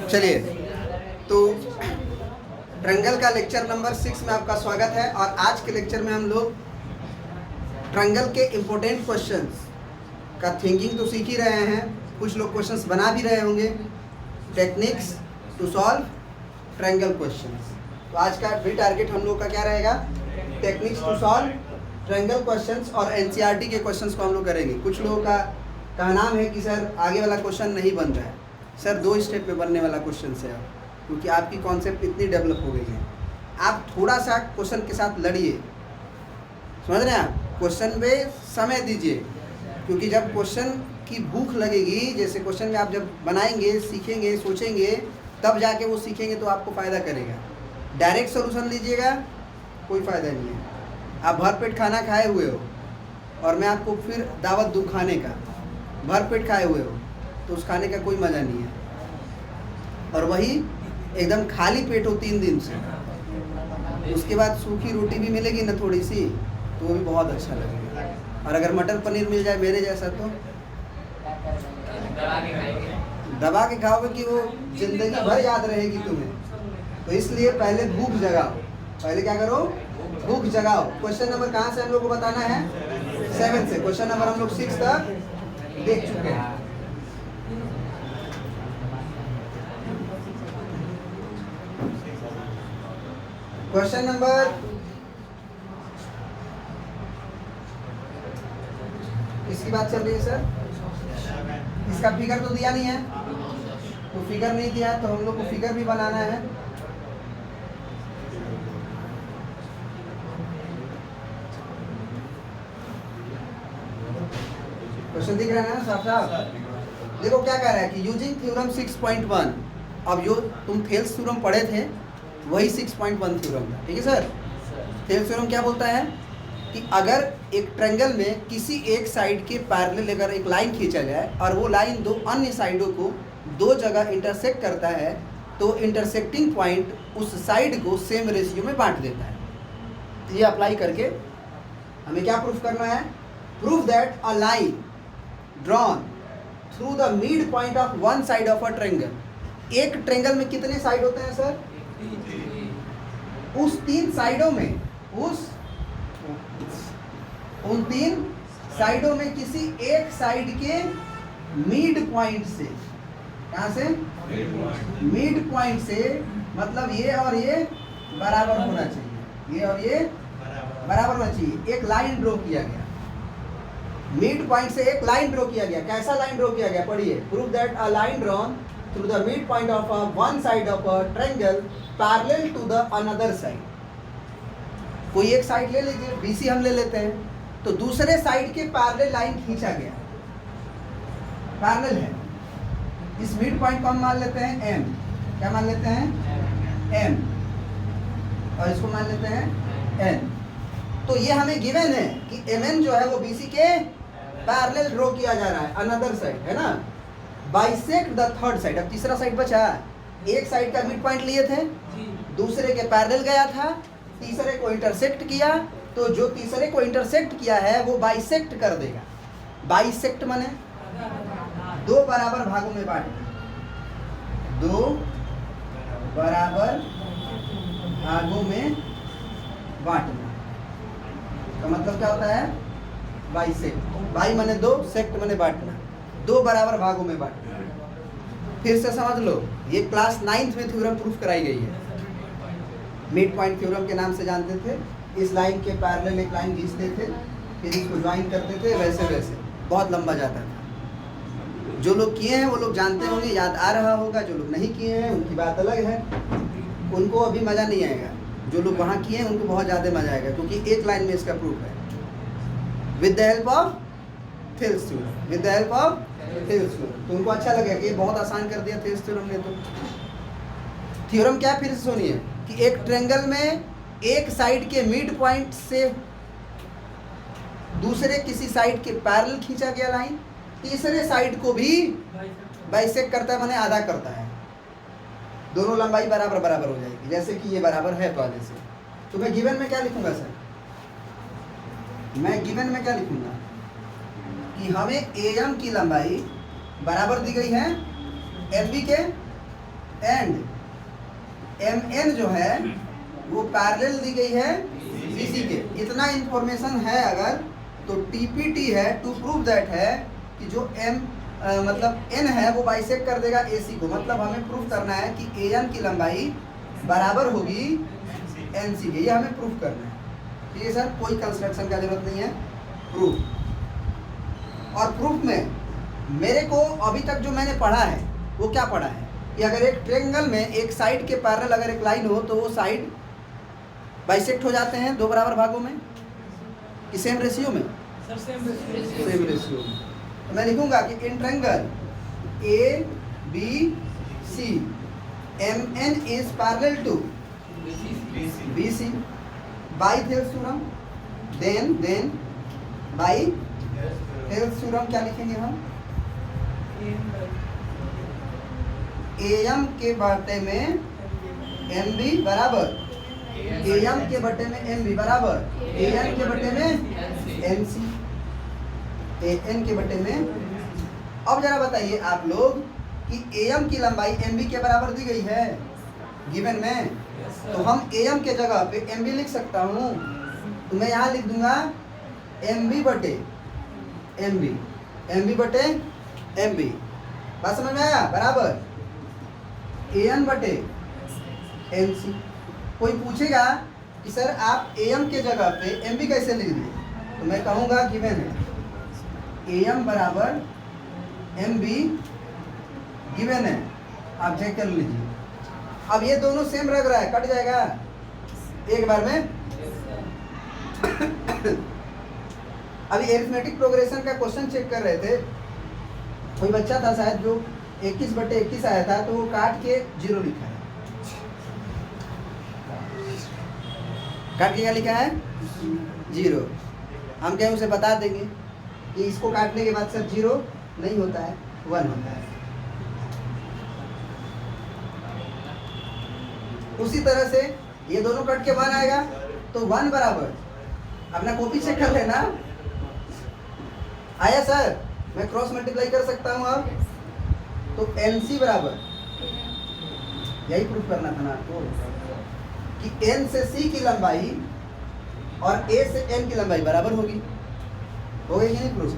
चलिए, तो ट्रायंगल का लेक्चर नंबर 6 में आपका स्वागत है। और आज के लेक्चर में हम लोग ट्रायंगल के इम्पोर्टेंट क्वेश्चंस का थिंकिंग तो सीख ही रहे हैं, कुछ लोग क्वेश्चंस बना भी रहे होंगे। Techniques to solve triangle questions. तो आज का भी टारगेट हम लोग का क्या रहेगा? Techniques to solve triangle questions और एनसीईआरटी के क्वेश्चंस को हम लोग करेंगे। कुछ लोगों का नाम है कि सर आगे वाला क्वेश्चन नहीं बन रहा है। सर 2 स्टेप पे बनने वाला क्वेश्चन है, क्योंकि आपकी कॉन्सेप्ट इतनी डेवलप हो गई है। आप थोड़ा सा क्वेश्चन के साथ लड़िए, समझ रहे हैं आप? क्वेश्चन पे समय दीजिए, क्योंकि जब क्वेश्चन की भूख लगेगी, जैसे क्वेश्चन में आप जब बनाएंगे, सीखेंगे, सोचेंगे, तब जाके वो सीखेंगे तो आपको फ़ायदा करेगा। डायरेक्ट सोल्यूशन लीजिएगा, कोई फ़ायदा नहीं है। आप भरपेट खाना खाए हुए हो और मैं आपको फिर दावत दूँ खाने का, भरपेट खाए हुए हो तो उस खाने का कोई मज़ा नहीं है। और वही एकदम खाली पेट हो 3 दिन से, उसके बाद सूखी रोटी भी मिलेगी ना थोड़ी सी, तो वो भी बहुत अच्छा लगेगा। और अगर मटर पनीर मिल जाए मेरे जैसा, तो दबा के खाओगे कि वो जिंदगी भर याद रहेगी तुम्हें। तो इसलिए पहले भूख जगाओ, पहले क्या करो? भूख जगाओ। क्वेश्चन नंबर कहाँ से हम लोग को बताना है? 7 से। क्वेश्चन नंबर हम लोग 6 तक देख चुके हैं। क्वेश्चन नंबर किसकी बात चल रही है सर? इसका फिगर तो दिया नहीं है, तो फिगर नहीं दिया तो हम लोग को फिगर भी बनाना है। क्वेश्चन दिख रहा है ना साहब साहब? देखो क्या कह रहा है कि यूजिंग थ्योरम 6.1। अब जो तुम थेल्स थ्योरम पढ़े थे वही 6.1 थ्योरम है, ठीक है सर? थेल्स थ्योरम क्या बोलता है कि अगर एक ट्रायंगल में किसी एक साइड के पैरेलल अगर एक लाइन खींचा जाए और वो लाइन 2 अन्य साइडों को 2 जगह इंटरसेक्ट करता है, तो इंटरसेक्टिंग पॉइंट उस साइड को सेम रेशियो में बांट देता है। ये अप्लाई करके हमें क्या प्रूफ करना है? Proof that a line drawn through the mid point of one side of a triangle. एक ट्रायंगल में कितने साइड होते हैं सर? उस 3 साइडों में, उन 3 साइडों में किसी एक साइड के मिड पॉइंट से, कहां से? मिड पॉइंट से, मतलब ये और ये बराबर होना चाहिए, ये और ये बराबर होना चाहिए। एक लाइन ड्रॉ किया गया, मिड पॉइंट से एक लाइन ड्रॉ किया गया। कैसा लाइन ड्रॉ किया गया? पढ़िए। Prove that a line drawn through the mid point of one side of a triangle parallel to the another side. कोई एक साइड ले लीजिए, बीसी हम ले लेते हैं, तो दूसरे साइड के पैरेलल लाइन खींचा गया, पैरेलल है। इस मिड पॉइंट को हम मान लेते हैं एम। क्या मान लेते हैं? एम। और इसको मान लेते हैं एन। तो ये हमें गिवन है कि एम एन जो है वो बीसी के पैरेलल ड्रॉ किया जा रहा है, अनदर साइड, है ना? Bisect the third side. अब तीसरा साइड बचा। एक साइड का मिड पॉइंट लिए थे, दूसरे के पैरेलल गया था, तीसरे को इंटरसेक्ट किया, तो जो तीसरे को इंटरसेक्ट किया है वो बाइसेक्ट कर देगा। बाइसेक्ट माने 2 बराबर भागों में बांटना, 2 बराबर भागों में बांटना का मतलब क्या होता है? बाइसेक्ट। बाई माने 2, सेक्ट माने बांटना, 2 बराबर भागों में बांटना। फिर से समझ लो, ये क्लास 9th में थ्योरम प्रूफ कराई गई है। मिड पॉइंट थ्योरम के नाम से जानते थे। इस लाइन के पैरेलल एक लाइन खींचते थे, फिर इसको ज्वाइन करते थे, वैसे वैसे बहुत लंबा जाता था। जो लोग किए हैं वो लोग जानते होंगे, याद आ रहा होगा। जो लोग नहीं किए हैं उनकी बात अलग है, उनको अभी मज़ा नहीं आएगा। जो लोग वहाँ किए हैं उनको बहुत ज़्यादा मज़ा आएगा, क्योंकि एक लाइन में इसका प्रूफ है। With the help of Thales theorem, with the help of Thales theorem. तो उनको अच्छा लगेगा कि ये बहुत आसान कर दिया थेल्स थ्योरम ने। तो थ्योरम क्या, फिर से सुनिए, कि एक ट्रायंगल में एक साइड के मिड पॉइंट से दूसरे किसी साइड के पैरेलल खींचा गया लाइन तीसरे साइड को भी बाइसेक्ट करता है, माने आधा करता है। दोनों लंबाई बराबर बराबर हो जाएगी, जैसे कि ये बराबर है तो आधे से। तो मैं गिवन में क्या लिखूंगा सर? मैं गिवन में क्या लिखूंगा कि हमें एम की लंबाई बराबर दी गई है एम बी के, एंड एम एन जो है वो पैरेलल दी गई है बी सी के। इतना इंफॉर्मेशन है अगर तो टीपीटी है, टू प्रूव दैट है कि जो मतलब एन है वो बाइसेक्ट कर देगा ए सी को। मतलब हमें प्रूफ करना है कि ए एन की लंबाई बराबर होगी एन सी के, ये हमें प्रूफ करना है। ठीक है सर, कोई कंस्ट्रक्शन का जरूरत नहीं है, प्रूफ। और प्रूफ में मेरे को अभी तक जो मैंने पढ़ा है वो क्या पढ़ा है कि अगर एक ट्रायंगल में एक साइड के पैरेलल अगर एक लाइन हो तो वो साइड बाइसेक्ट हो जाते हैं दो बराबर भागों में कि सेम रेशियो में, सेम रेशियो में। तो मैं लिखूंगा कि in triangle A B C M N is parallel to B C by Thales theorem, then by Thales theorem क्या लिखेंगे हम, एम के बटे में एम बी बराबर एम के बटे में एम बी बराबर एन के बटे में एन सी, एन के बटे में। अब जरा बताइए आप लोग कि एम की लंबाई एम बी के बराबर दी गई है गिवन में, तो हम एम के जगह पे एम बी लिख सकता हूँ। तो मैं यहाँ लिख दूंगा एम बी बटे एम बी, एम बी बटे एम बी। बात समझ में आया, बराबर एन बटे एन सी। कोई पूछेगा कि सर आप एम के जगह पे एम बी कैसे लिख दिए, तो मैं कहूँगा गिवन है एम बराबर एम बी गिवन है, आप चेक कर लीजिए। अब ये दोनों सेम लग रहा है, कट जाएगा एक बार में। अभी एरिथमेटिक प्रोग्रेशन का क्वेश्चन चेक कर रहे थे, कोई बच्चा था शायद जो 21 बटे 21 आया था तो वो काट के 0 लिखा है। काट के क्या लिखा है 0। हम क्या उसे बता देंगे कि इसको काटने के बाद सर 0 नहीं होता है, 1 होता है। उसी तरह से ये दोनों कट के 1 आएगा तो 1 बराबर, अपना कॉपी चेक कर लेना। आया सर, मैं क्रॉस मल्टीप्लाई कर सकता हूँ अब, तो NC बराबर, यही प्रूफ करना था ना आपको कि N से C की लंबाई और A से N की लंबाई बराबर होगी। हो गई कि नहीं प्रूफ?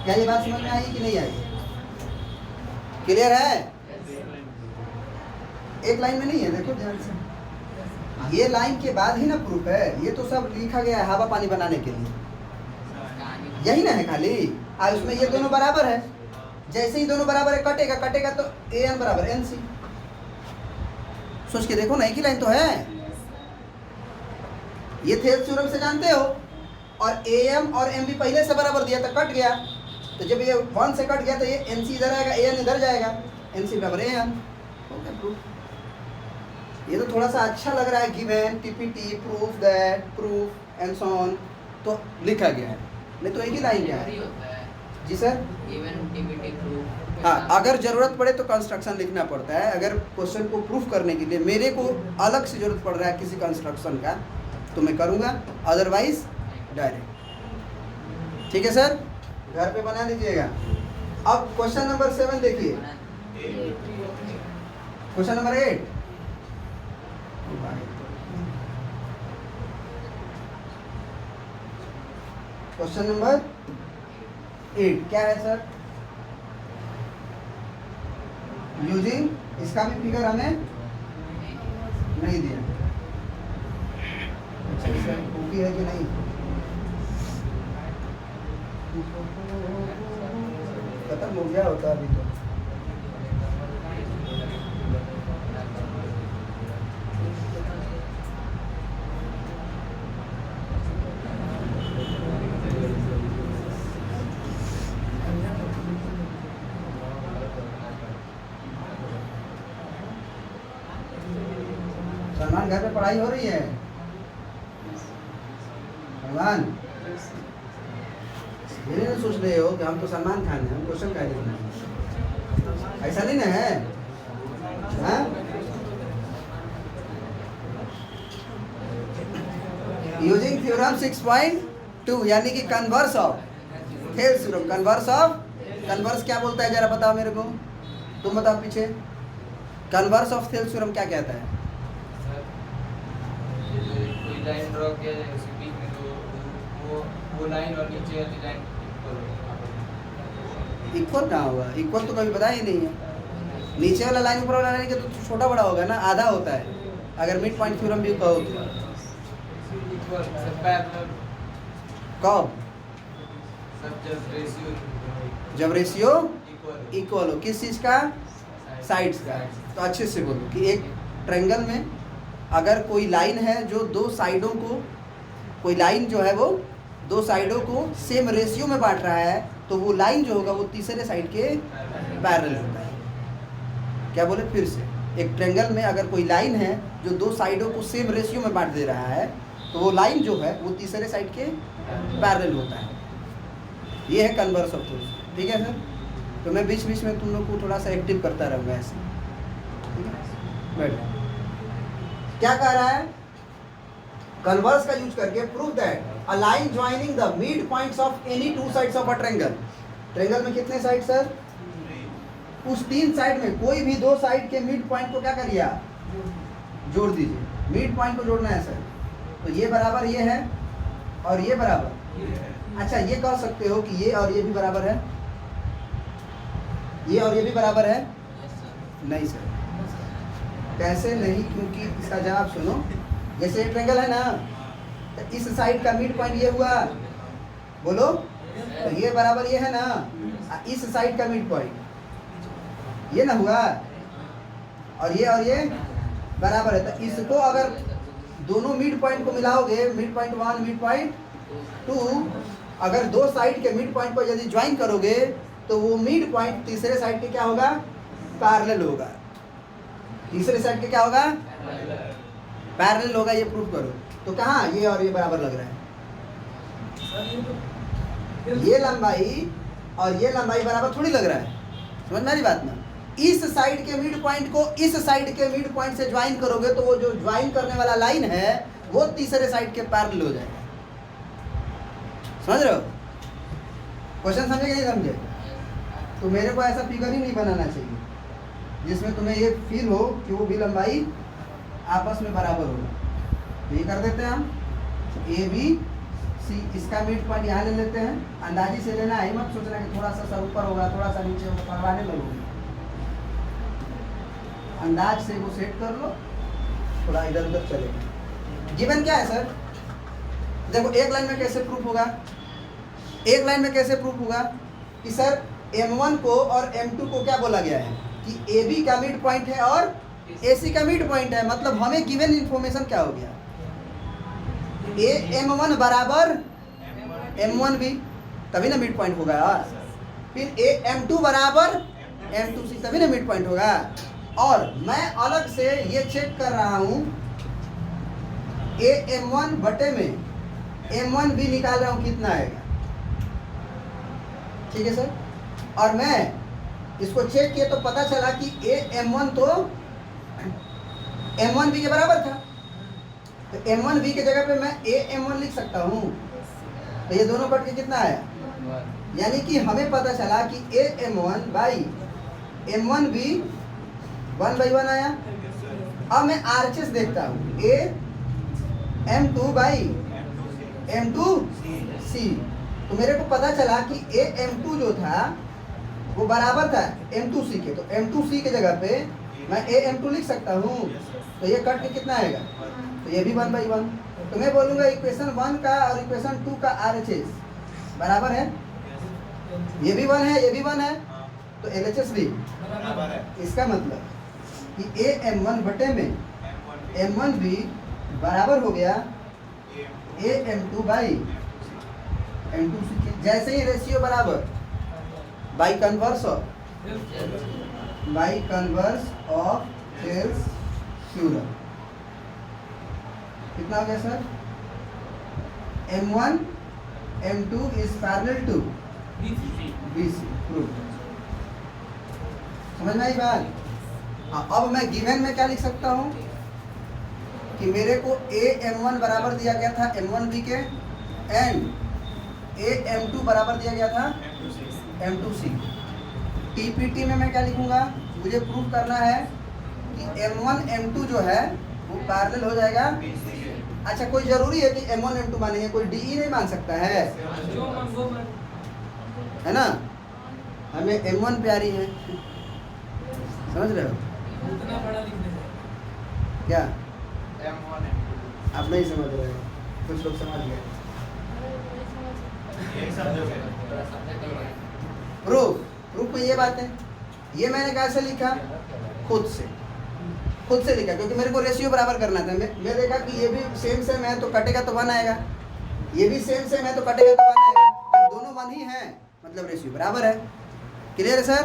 क्या ये बात समझ में आई कि नहीं आई? क्लियर है? एक लाइन में नहीं है, देखो ध्यान से, ये लाइन के बाद ही ना प्रूफ है, ये तो सब लिखा गया है हवा पानी बनाने के लिए, यही ना है खाली। आज उसमें ये दोनों बराबर है, जैसे ही दोनों बराबर है कटेगा कटेगा तो AN बराबर NC। सोच के देखो ना, एक ही लाइन तो है। ये थेल्स थ्योरम से जानते हो, और AM और MB पहले से बराबर दिया था, कट गया, तो जब ये 1 से कट गया तो ये NC इधर आएगा, AN इधर जाएगा, NC बराबर AN। Okay proof. ये तो थोड़ा सा अच्छा लग रहा है, given TPT proof that proof and so on, तो लिखा गया है, नहीं तो एक ही लाइन क्या है जी सर। गिवन टीपीटी प्रूफ, हाँ, अगर जरूरत पड़े तो कंस्ट्रक्शन लिखना पड़ता है। अगर क्वेश्चन को प्रूफ करने के लिए मेरे को अलग से जरूरत पड़ रहा है किसी कंस्ट्रक्शन का तो मैं करूँगा, अदरवाइज डायरेक्ट। ठीक है सर, घर पे बना लीजिएगा। अब क्वेश्चन नंबर 7 देखिए, क्वेश्चन नंबर 8। क्वेश्चन नंबर 8 क्या है सर? यूजिंग, इसका भी फिगर हमें नहीं दिया। अच्छा, कॉपी है कि नहीं? खत्म हो गया होता अभी तो। सलमान घर पे पढ़ाई हो रही है? सलमान, ये नहीं सोच रहे हो कि हम तो सलमान खान हैं, हम क्वेश्चन का लिखना है, ऐसा नहीं ना है? हाँ, यूजिंग थ्योरम 6.2 यानी कि converse of Thales theorem, converse of converse क्या बोलता है, जरा बताओ मेरे को, तुम बताओ पीछे। कन्वर्स ऑफ थेल्स थ्योरम क्या कहता है? कोई लाइन ड्रॉ किया जाए उसके बीच में, तो वो लाइन और नीचे वाली लाइन इक्वल कहाँ होगा? इक्वल तो कभी बताया ही नहीं है। नीचे वाला लाइन ऊपर वाला लाइन के तो छोटा बड़ा होगा ना, आधा होता है अगर मिड पॉइंट थ्योरम भी कहो तो। कब? जब रेशियो इक्वल हो, किस चीज का? साइड्स का। तो अच्छे से बोलो कि एक ट्रायंगल में अगर कोई लाइन है जो दो साइडों को, कोई लाइन जो है वो दो साइडों को सेम रेशियो में बांट रहा है, तो वो लाइन जो होगा वो तीसरे साइड के पैरेलल होता है। क्या बोले फिर से? एक ट्रायंगल में अगर कोई लाइन है जो दो साइडों को सेम रेशियो में बांट दे रहा है, तो वो लाइन जो है वो तीसरे साइड के पैरेलल होता है। ये है कन्वर्स ऑफ थेल्स। ठीक है सर? तो मैं बीच बीच में तुम लोग को थोड़ा सा एक्टिव करता रहूँगा ऐसे। ठीक है, बैठ। क्या कह रहा है? कन्वर्स का यूज करके prove that a line joining the mid points of any two sides of a triangle. Triangle में कितने साइड सर? उस तीन साइड में कोई भी दो साइड के मिड पॉइंट को क्या करिए? जोड़ दीजिए। मिड पॉइंट को जोड़ना है सर। तो ये बराबर ये है और ये बराबर। अच्छा, ये कह सकते हो कि ये और ये भी बराबर है, ये और ये भी बराबर है? नहीं सर। कैसे नहीं? क्योंकि इसका जवाब सुनो। जैसे एक ट्रायंगल है ना, तो इस साइड का मिड पॉइंट ये हुआ, बोलो, तो ये बराबर ये है ना, इस साइड का मिड पॉइंट ये ना हुआ, और ये बराबर है। तो इसको अगर दोनों मिड पॉइंट को मिलाओगे, मिड पॉइंट 1 मिड पॉइंट 2, अगर दो साइड के मिड पॉइंट को यदि ज्वाइन करोगे तो वो मिड पॉइंट तीसरे साइड के क्या होगा? पैरेलल होगा। तीसरे साइड के क्या होगा? पैरेलल होगा। ये प्रूफ करो। तो कहाँ ये और ये बराबर लग रहा है? ये लंबाई और ये लंबाई बराबर थोड़ी लग रहा है। समझ में आ रही बात ना? इस साइड के मिड पॉइंट को इस साइड के मिड पॉइंट से ज्वाइन करोगे तो वो जो ज्वाइन करने वाला लाइन है वो तीसरे साइड के पैरेलल हो जाएगा। समझ रहे हो? क्वेश्चन समझे कि नहीं समझे? तो मेरे को ऐसा फिगर ही नहीं बनाना चाहिए जिसमें तुम्हें ये फील हो कि वो भी लंबाई आपस में बराबर होगा। तो ये कर देते हैं हम, ए बी सी, इसका मिड पॉइंट यहाँ ले लेते हैं। अंदाजी से लेना है, मत सोचना कि थोड़ा सा सर ऊपर होगा थोड़ा सा नीचे होगा, पकड़ाने लगोगे। अंदाज से वो सेट कर लो, थोड़ा इधर उधर चलेगा। गिवन क्या है सर? देखो एक लाइन में कैसे प्रूफ होगा, एक लाइन में कैसे प्रूफ होगा कि सर M1 को और M2 को क्या बोला गया है कि AB का मिड पॉइंट है और AC का मिड पॉइंट है। मतलब हमें गिवन इंफॉर्मेशन क्या हो गया? AM1 बराबर M1B, तभी ना मिड पॉइंट होगा यार। फिर AM2 बराबर M2C, तभी ना मिड पॉइंट होगा। और मैं अलग से ये चेक कर रहा हूँ, AM1 बटे में M1B निकाल रहा हूँ, कितना आएगा? ठीक है सर। और मैं इसको चेक किया तो पता चला कि AM1 तो M1B के बराबर था। तो M1B के जगह पे मैं AM1 लिख सकता हूँ। तो ये दोनों कट के कितना आया? यानी कि हमें पता चला कि AM1 बाई M1B 1/1 आया। अब मैं RHS देखता हूँ, AM2 बाई M2C। तो मेरे को पता चला कि AM2 जो था वो बराबर था M2C के। तो M2C के जगह पे मैं AM2 लिख सकता हूँ। तो ये कट के कितना आएगा? तो ये भी 1/1। तो मैं बोलूँगा इक्वेशन 1 का और इक्वेशन 2 का RHS बराबर है। ये भी 1 है, ये भी 1 है, तो LHS भी बराबर है। इसका मतलब कि AM1 बटे में M1B बराबर हो गया AM2 बाई M2C। जैसे ही रेशियो बराबर by converse of Thales theorem कितना हो गया sir? M1 M2 is parallel to BC। Proof. समझ में आई बात? अब मैं गिवन में क्या लिख सकता हूँ कि मेरे को AM1 बराबर दिया गया था M1B के, एंड AM2 बराबर दिया गया था M2C। TPT में मैं क्या लिखूंगा, मुझे प्रूव करना है कि M1 M2 जो है वो पैरेलल हो जाएगा। अच्छा, कोई जरूरी है कि M1 M2 मानेंगे, कोई DE नहीं मान सकता है ना। हमें M1 प्यारी है, समझ रहे हो क्या? आप नहीं समझ रहे हो, कुछ लोग समझ गए। प्रूफ में ये बात है, ये मैंने कैसे लिखा, खुद से लिखा, क्योंकि मेरे को रेशियो बराबर करना था। मैं देखा कि ये भी सेम है तो कटेगा तो 1 आएगा, ये भी सेम है तो कटेगा तो 1 आएगा। जब दोनों 1 ही है मतलब रेशियो बराबर है। क्लियर है सर?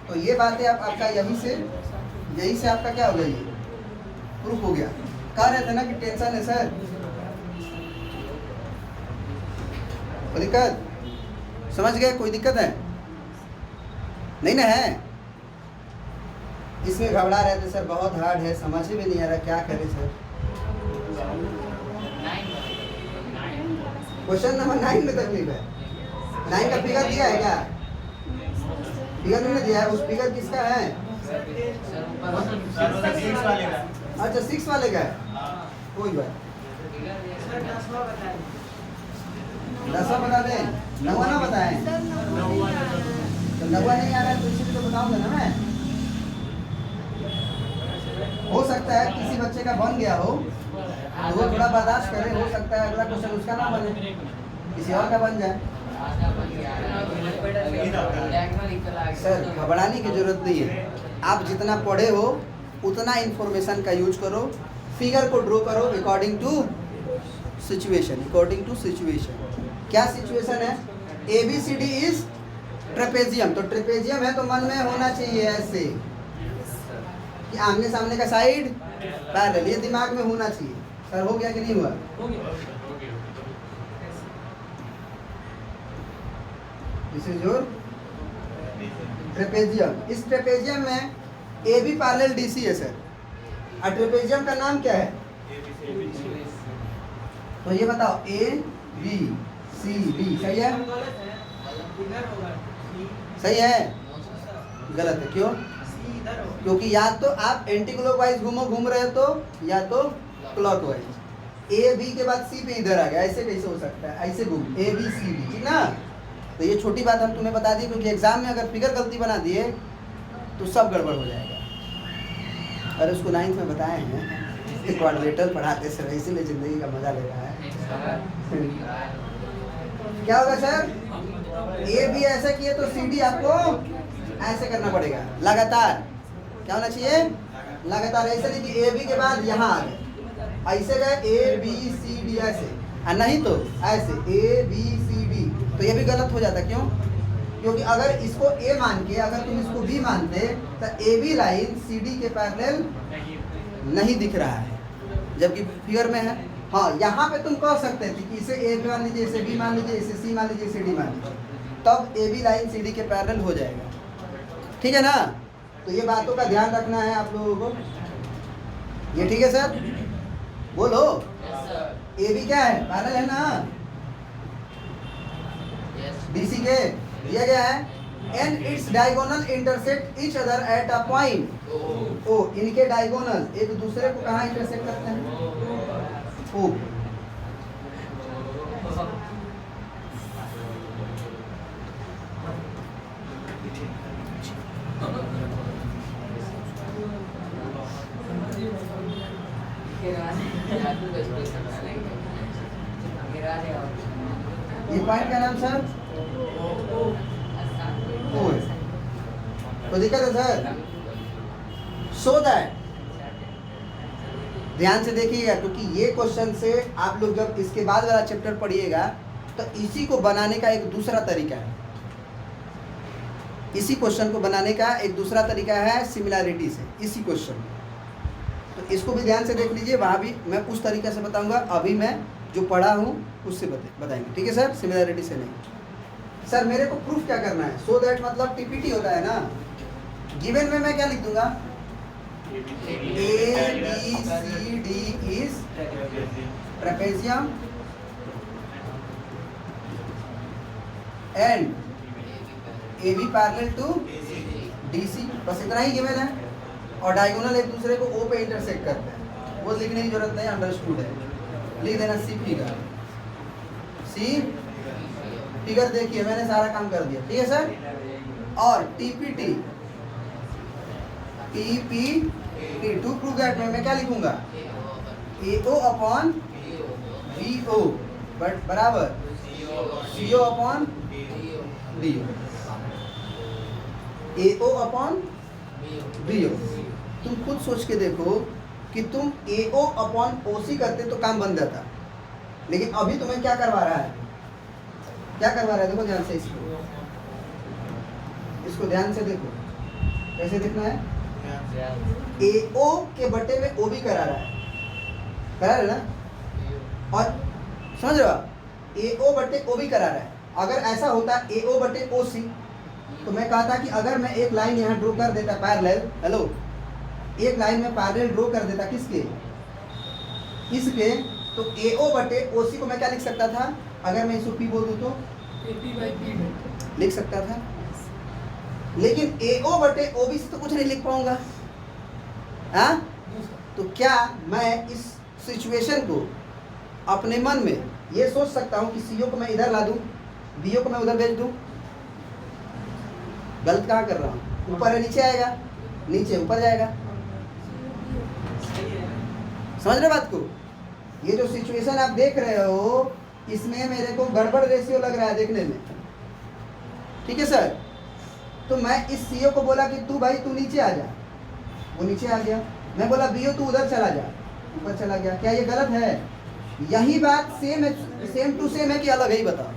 तो ये बातें आपका यही से आपका क्या हो गया, ये प्रूफ हो गया। कह रहे थे ना कि टेंशन है सर, कोई दिक्कत? समझ गए? कोई दिक्कत है नहीं ना है? इसमें घबरा रहे थे सर, बहुत हार्ड है, समझ में नहीं आ रहा, क्या करें सर। क्वेश्चन नंबर 9 में तकलीफ है। 9 का फिगर दिया है क्या? फिगर नहीं दिया है, उस फिगर किसका है? अच्छा 6 वाले का है, कोई बात। 10वां बता दें, 9वां ना बताएं? तो 9वां नहीं आ रहा है तो इसी तो बताऊंगा ना मैं। हो सकता है किसी बच्चे का बन गया हो तो वो थोड़ा बर्दाश्त करे, हो सकता है अगला क्वेश्चन उसका ना बने, किसी और का बन जाए। सर घबराने की जरूरत नहीं है, आप जितना पढ़े हो उतना इंफॉर्मेशन का यूज करो, फिगर को ड्रॉ करो अकॉर्डिंग टू सिचुएशन। क्या सिचुएशन है? ABCD इज ट्रेपेजियम, तो ट्रेपेजियम है तो मन में होना चाहिए ऐसे कि आमने सामने का साइड पैरेलल, ये दिमाग में होना चाहिए। सर हो गया कि नहीं हुआ? This is your trapezium. इस ट्रेपेजियम में AB पैरेलल DC है सर, और ट्रेपेजियम का नाम क्या है? तो ये बताओ ABCD सही है? सही है? गलत है, क्यों? क्योंकि या तो आप एंटी क्लॉकवाइज घूम रहे हो तो, या तो क्लॉकवाइज। AB के बाद C पे इधर आ गया, ऐसे कैसे हो सकता है? ऐसे घूम ABCD, ठीक ना? तो ये छोटी बात हम तुम्हें बता दी, क्योंकि एग्जाम में अगर फिगर गलती बना दिए तो सब गड़बड़ हो जाएगा। अरे उसको 9th में बताए हैं, क्वाड्रेटर पढ़ाते सर, इसीलिए जिंदगी का मजा ले रहा है। क्या होगा सर? AB ऐसा किए तो CD आपको ऐसे करना पड़ेगा लगातार। क्या होना चाहिए? लगातार। ऐसे नहीं कि AB के बाद यहाँ आ गए, ऐसे गए ABCD ऐसे, और नहीं तो ऐसे ABCD, तो ये भी गलत हो जाता। क्यों? क्योंकि अगर इसको A मान के अगर तुम इसको B मानते तो AB लाइन CD के पैरेलल नहीं दिख रहा है, जबकि फिगर में है। हाँ, यहाँ पे तुम कह सकते थे कि इसे A मान लीजिए, इसे B मान लीजिए, इसे C मान लीजिए, इसे D मान लीजिए, तब AB लाइन CD के पैरेलल हो जाएगा। ठीक है ना? तो ये बातों का ध्यान रखना है आप लोगों को। ये ठीक है सर? बोलो। AB क्या है? पैरेलल है ना DC के, दिया गया है। And its diagonal intersect each other at a point O। इनके डायगोनल एक दूसरे को कहाँ इंटरसेक्ट करते हैं? O। ये पॉइंट का नाम सर O है। तो दिक्कत है सर? सो दैट ध्यान से देखिएगा, क्योंकि ये क्वेश्चन से आप लोग जब इसके बाद वाला चैप्टर पढ़िएगा तो इसी को बनाने का एक दूसरा तरीका है। इसी क्वेश्चन को बनाने का एक दूसरा तरीका है सिमिलैरिटी से, इसी क्वेश्चन। तो इसको भी ध्यान से देख लीजिए, वहाँ भी मैं उस तरीके से बताऊंगा। अभी मैं जो पढ़ा हूँ उससे बताएंगे, ठीक है सर? सिमिलैरिटी से नहीं। सर मेरे को प्रूफ क्या करना है? सो दैट मतलब TPT होता है ना। गिवन में मैं क्या लिख दूंगा? ABCD is trapezium and A B parallel to D C, बस इतना ही गिवन है। और डायगोनल एक दूसरे को ओ पे इंटरसेक्ट करते हैं, वो लिखने की जरूरत नहीं, अंडरस्टूड है। लिख देना सी फिगर, सी फिगर देखिए मैंने सारा काम कर दिया, ठीक है सर। और TPT TPT to prove that मैं क्या लिखूंगा, AO अपॉन BO बट बराबर CO upon DO, AO upon BO। तुम खुद सोच के देखो कि तुम AO अपॉन OC करते तो काम बन जाता, लेकिन अभी तुम्हें क्या करवा रहा है, क्या करवा रहा है, देखो ध्यान से इसको ध्यान से देखो, कैसे देखना है, AO के बटे में OB करा रहा है ना, और समझ रहे हो AO बटे OB करा रहा है। अगर ऐसा होता AO बटे OC तो मैं कहा था कि अगर मैं एक लाइन यहाँ ड्रॉ कर देता पैरेलल, हेलो, एक लाइन में पैरेलल ड्रॉ कर देता किसके, इसके, तो AO बटे OC को मैं क्या लिख सकता था, अगर मैं इसको P बोल दूँ तो AP/P लिख सकता था, लेकिन AO बटे OB से तो कुछ नहीं लिख पाऊंगा, हाँ। तो क्या मैं इस सिचुएशन को अपने मन में ये सोच सकता हूँ कि CO को मैं इधर ला दूँ, BO को मैं उधर भेज दूँ? गलत कहाँ कर रहा हूँ, ऊपर है नीचे आएगा, नीचे ऊपर जाएगा, समझ रहे बात को। ये जो सिचुएशन आप देख रहे हो इसमें मेरे को गड़बड़ रेशियो लग रहा है देखने में, ठीक है सर। तो मैं इस CO को बोला कि तू भाई तू नीचे आ जा, वो नीचे आ गया। मैं बोला BO तू उधर चला जा, ऊपर चला गया। क्या ये गलत है? यही बात सेम टू सेम है कि अलग है, ही बताओ।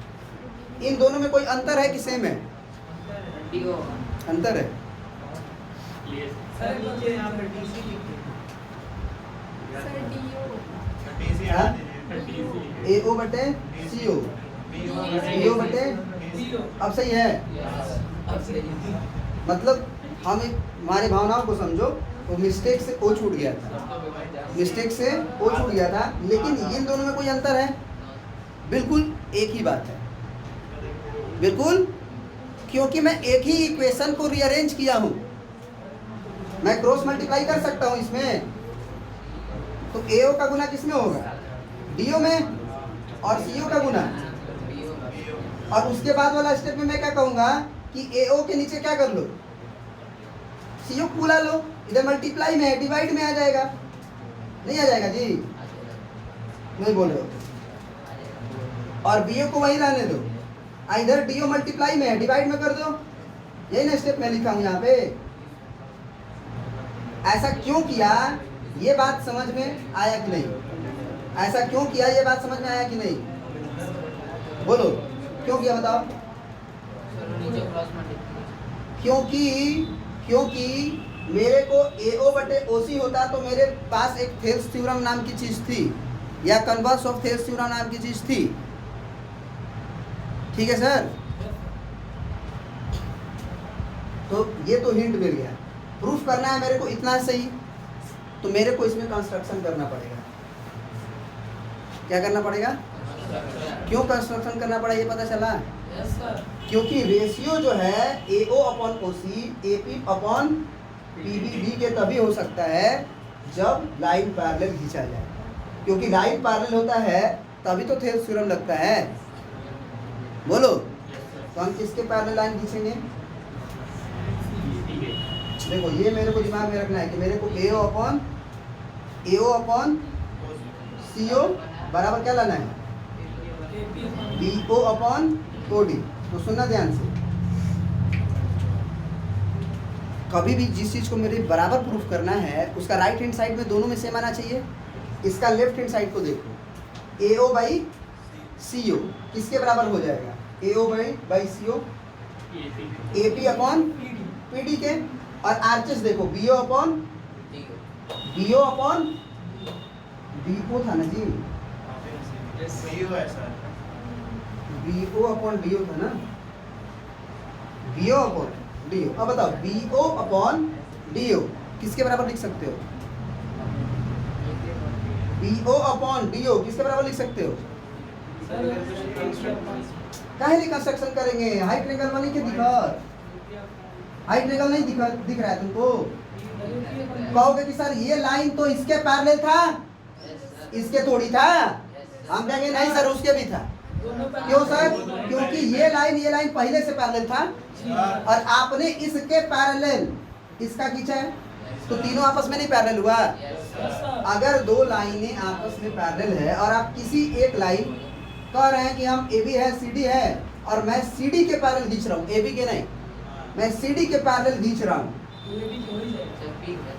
इन दोनों में कोई अंतर है कि सेम है? अंतर है। AO बटे CO, BO बटे, अब सही है। मतलब हम हमारी भावनाओं को समझो, तो मिस्टेक से ओ छूट गया था, मिस्टेक से ओ छूट गया था, लेकिन इन दोनों में कोई अंतर है? बिल्कुल एक ही बात है, बिल्कुल, क्योंकि मैं एक ही इक्वेशन को रीअरेंज किया हूं। मैं क्रॉस मल्टीप्लाई कर सकता हूं इसमें, तो AO का गुना किसमें होगा, DO में, और CO का गुना, और उसके बाद वाला स्टेप में मैं क्या कहूंगा कि AO के नीचे क्या कर लो, CO को बुला लो, इधर मल्टीप्लाई में है, डिवाइड में आ जाएगा, नहीं आ जाएगा जी, नहीं बोल रहे हो, और BO को वहीं रहने दो, इधर DO मल्टीप्लाई में है, डिवाइड में कर दो, यही ना स्टेप मैं लिखा हूं यहाँ पे। ऐसा क्यों किया, ये बात समझ में आया कि नहीं? ऐसा क्यों किया, ये बात समझ में आया कि नहीं? बोलो क्यों किया, बताओ। क्योंकि मेरे को AO बटे OC होता तो मेरे पास एक थेल्स थ्योरम नाम की चीज थी, या कन्वर्स ऑफ थेल्स थ्योरम नाम की चीज थी, ठीक है सर। तो ये तो हिंट मिल गया। प्रूफ करना है मेरे को इतना सही, तो मेरे को इसमें कंस्ट्रक्शन करना पड़ेगा। क्या करना पड़ेगा? क्यों कंस्ट्रक्शन करना पड़ा, ये पता चला? क्योंकि रेशियो जो है AO upon OC AP upon PB के तभी हो सकता है जब लाइन पैरेलल खींचा जाए, क्योंकि लाइन पैरेलल होता है तभी तो थेल्स थ्योरम लगता है। बोलो, तो हम किसके पैरेलल लाइन खींचेंगे? देखो ये मेरे को दिमाग में रखना है कि मेरे को AO अपॉन CO बराबर क्या लाना है, BO अपॉन OD। तो सुनना ध्यान से, कभी भी जिस चीज को मेरे बराबर प्रूफ करना है उसका राइट हैंड साइड में दोनों में सेम आना चाहिए। इसका लेफ्ट हैंड साइड को देखो, AO बाई CO किसके बराबर हो जाएगा, AO by CO AP upon PD के, और आरचेस देखो BO अपॉन BO था ना जी, BO अपॉन DO था ना, BO अपॉन DO। अब बताओ BO अपॉन DO किसके बराबर लिख सकते हो, BO अपॉन DO किसके बराबर लिख सकते हो? काहे रिकंस्ट्रक्शन करेंगे? हाइट एंगल बनी के दिखत, हाइट एंगल नहीं दिख रहा है तुमको? कहोगे कि सर ये लाइन तो इसके पैरेलल था, इसके थोड़ी था। हम कहेंगे नहीं सर उसके भी था। क्यों सर? क्योंकि ये लाइन पहले से पैरेलल था और आपने इसके पैरेलल इसका खींचा है, तो तीनों आपस में नहीं पैरेलल हुआ। अगर दो लाइनें आपस में पैरेलल है और आप किसी एक लाइन कह रहे हैं कि हम AB है CD है और मैं CD के पैरेलल खींच रहा हूँ, AB के नहीं, मैं CD के पैरेलल खींच रहा हूँ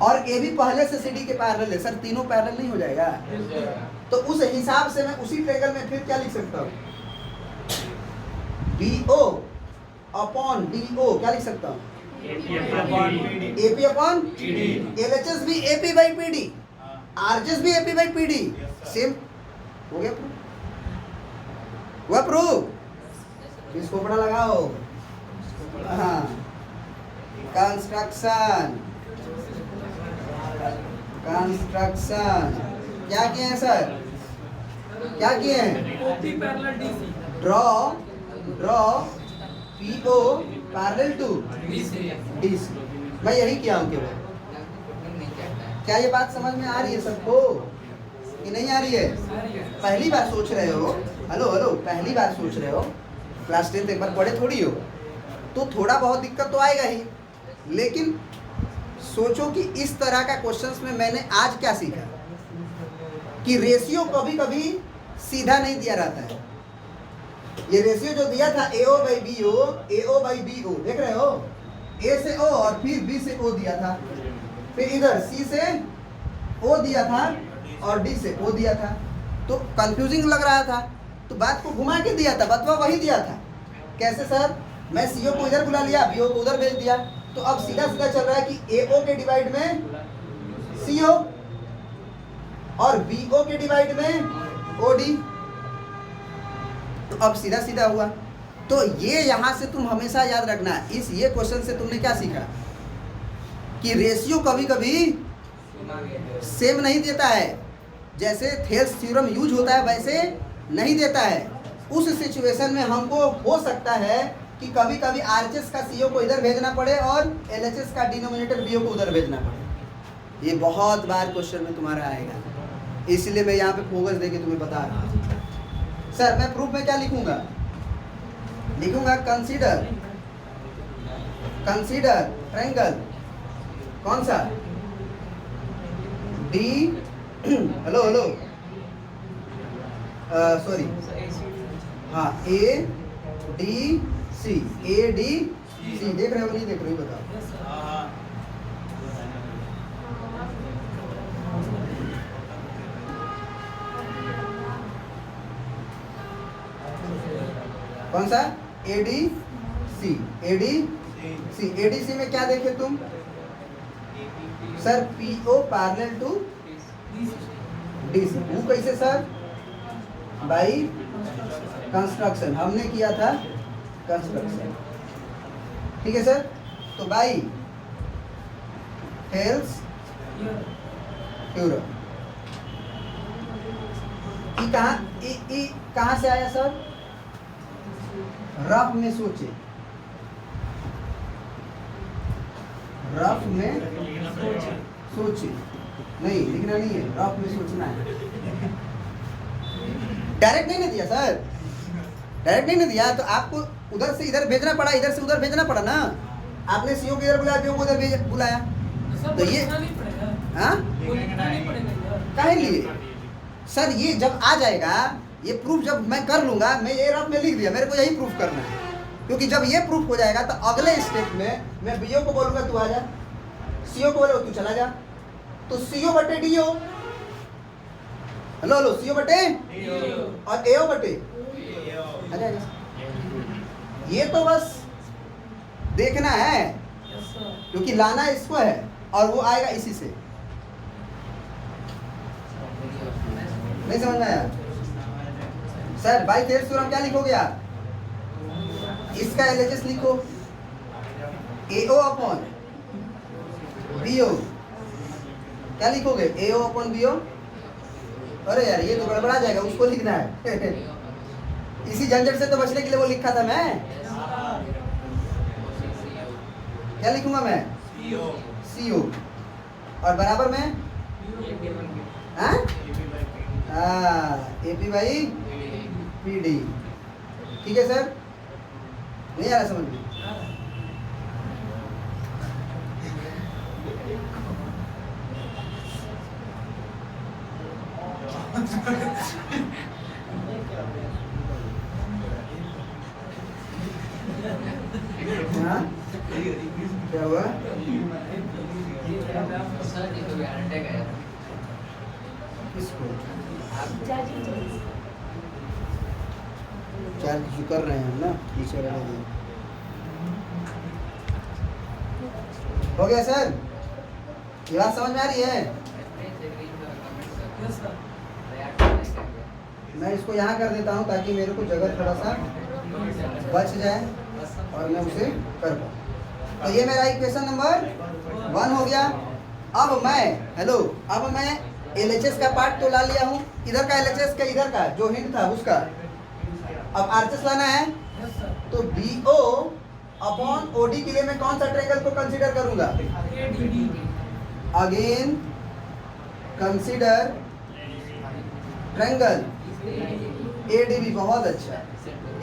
और AB पहले से CD के पैरेलल है, सर तीनों पैरेलल नहीं हो जाएगा? तो उस हिसाब से मैं उसी ट्रायंगल में फिर क्या लिख सकता हूँ? BO अपॉन DO क्या लिख सकता हूँ? AP अपॉन LHS भी AP बाई PD, RHS भी AP बाई PD, सेम हो गया प्रूफ? हुआ प्रूफ? इसको पढ़ा लगाओ। हाँ, कंस्ट्रक्शन क्या किए हैं सर? क्या किए हैं? Draw PO parallel to DC। मैं यही किया हूँ केवल। क्या ये बात समझ में आ रही है सबको कि नहीं आ रही है? पहली बार सोच रहे हो? हेलो, पहली बार सोच रहे हो? क्लास 10 एक बार पढ़े थोड़ी हो, तो थोड़ा बहुत दिक्कत तो आएगा ही, लेकिन सोचो कि इस तरह का क्वेश्चंस में मैंने आज क्या सीखा कि रेशियो कभी कभी सीधा नहीं दिया रहता है। ये रेशियो जो दिया था AO बाई BO, देख रहे हो? A से O और फिर B से O दिया था, फिर इधर C से O दिया था और D से O दिया था, तो कंफ्यूजिंग लग रहा था, तो बात को घुमा के दिया था, बतवा वही दिया था। कैसे सर? मैं CO को इधर बुला लिया, BO को उधर भेज दिया, तो अब सीधा सीधा चल रहा है कि AO के डिवाइड में CO और BO के डिवाइड में OD, तो अब सीधा सीधा हुआ। तो ये यहाँ से तुम हमेशा याद रखना, ये क्वेश्चन से तुमने क्या सीखा कि रेशियो कभी कभी सेम नहीं देता है, जैसे थेल्स थ्योरम यूज होता है वैसे नहीं देता है। उस सिचुएशन में हमको हो सकता है कि कभी कभी RHS का CO को इधर भेजना पड़े और LHS का डिनोमिनेटर BO को उधर भेजना पड़े। ये बहुत बार क्वेश्चन में तुम्हारा आएगा, इसलिए मैं यहाँ पे फोकस देके तुम्हें बता रहा हूँ। सर मैं प्रूफ में क्या लिखूंगा? कंसीडर ट्रायंगल कौन सा? D हेलो सॉरी, हाँ ADC, देख रहे हो नहीं देख रहे हो बताओ? कौन सा? ADC में क्या देखे तुम? Sir PO parallel to DC। वो कैसे सर? बाई कंस्ट्रक्शन, हमने किया था कंस्ट्रक्शन, ठीक है सर? तो बाई थेल्स थ्योरम। कहाँ से आया सर? रफ में सोचे, नहीं लिखना नहीं है, रफ में सोचना है। डायरेक्ट नहीं ना दिया सर, डायरेक्ट नहीं ना दिया, तो आपको उधर से इधर भेजना पड़ा, इधर से उधर भेजना पड़ा ना। आपने CO को इधर बुलाया, BO को उधर बुलाया, तो ये हाँ काहे लिए सर? ये जब आ जाएगा, ये प्रूफ जब मैं कर लूंगा, मैं ये रफ में लिख दिया, मेरे को यही प्रूफ करना है, क्योंकि जब ये प्रूफ हो जाएगा तो अगले स्टेप में मैं BO को बोलूंगा तू आ जा, CO को बोलूंगा तू चला जा, तो CO बटे DO, हेलो CO बटे और AO बटे आ जाएगा। ये तो बस देखना है, क्योंकि लाना इसको है और वो आएगा इसी से। नहीं समझ में आया सर? बाई थेल्स थ्योरम क्या लिखोगे आप? इसका LHS लिखो AO अपॉन BO। क्या लिखोगे? AO upon BO। अरे यार ये तो गड़बड़ा जाएगा, उसको लिखना है इसी झंझट से तो बचने के लिए वो लिखा था मैं। क्या लिखूंगा मैं? CO और बराबर में AP बाई PD। ठीक है सर, नहीं आ रहा समझ में? हाँ क्या हुआ? किसको? चार्ज जो कर रहे हैं हम ना नीचे वाले दिन। हो गया सर? ये बात समझ में आ रही है? मैं इसको यहाँ कर देता हूँ ताकि मेरे को जगह थोड़ा सा बच जाए और मैं उसे कर पाऊँ। तो ये मेरा इक्वेशन नंबर 1 हो गया। अब मैं LHS का पार्ट तो ला लिया हूँ, इधर का LHS का इधर का जो हिंट था उसका। अब RHS लाना है तो BO अपॉन OD के लिए मैं कौन सा ट्रायंगल को कंसीडर करूंगा? Again consider triangle ADB। बहुत अच्छा,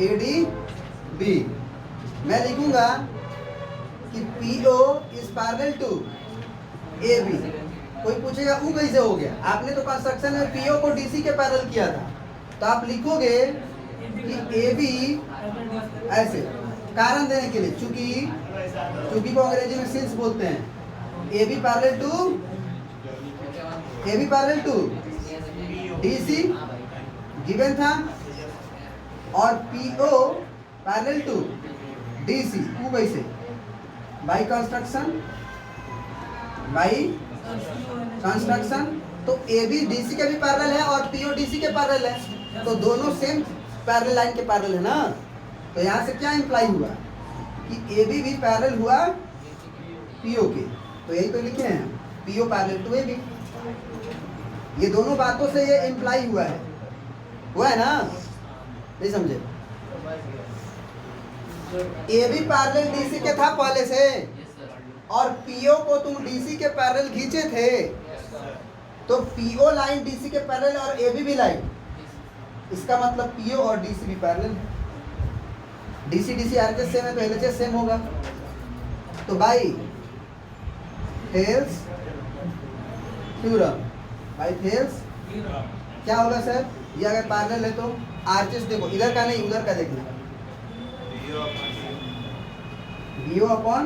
ADB। मैं लिखूंगा कि PO is parallel to AB। कोई पूछेगा वो कैसे हो गया? आपने तो कंस्ट्रक्शन में PO को DC के पैरेलल किया था, तो आप लिखोगे कि AB ऐसे, कारण देने के लिए, चूंकि को अंग्रेजी में सिंस बोलते हैं। AB parallel to DC given था और PO पैरेलल टू DC। वो कैसे? By construction. तो AB DC के भी पैरेलल है और PO DC के पैरेलल है, तो दोनों सेम पैरेलल लाइन के पैरेलल है ना। तो यहाँ से क्या इंप्लाई हुआ कि AB भी पैरेलल हुआ PO के। तो यही तो लिखे हैं, PO पैरेलल टू AB। ये दोनों बातों से ये इंप्लाई हुआ है ना? नहीं समझे? AB पैरेलल DC के था पहले से, और PO को तुम DC के पैरेलल खींचे थे, तो PO लाइन DC के पैरेलल और AB भी लाइन, इसका मतलब PO और DC भी पैरेलल है। DC RHS सेम है तो LHS सेम होगा। तो बाई थेल्स थ्योरम, क्या होगा सर? ये अगर पैरेलल है तो RHS देखो, इधर का नहीं उधर का देखना, BO अपॉन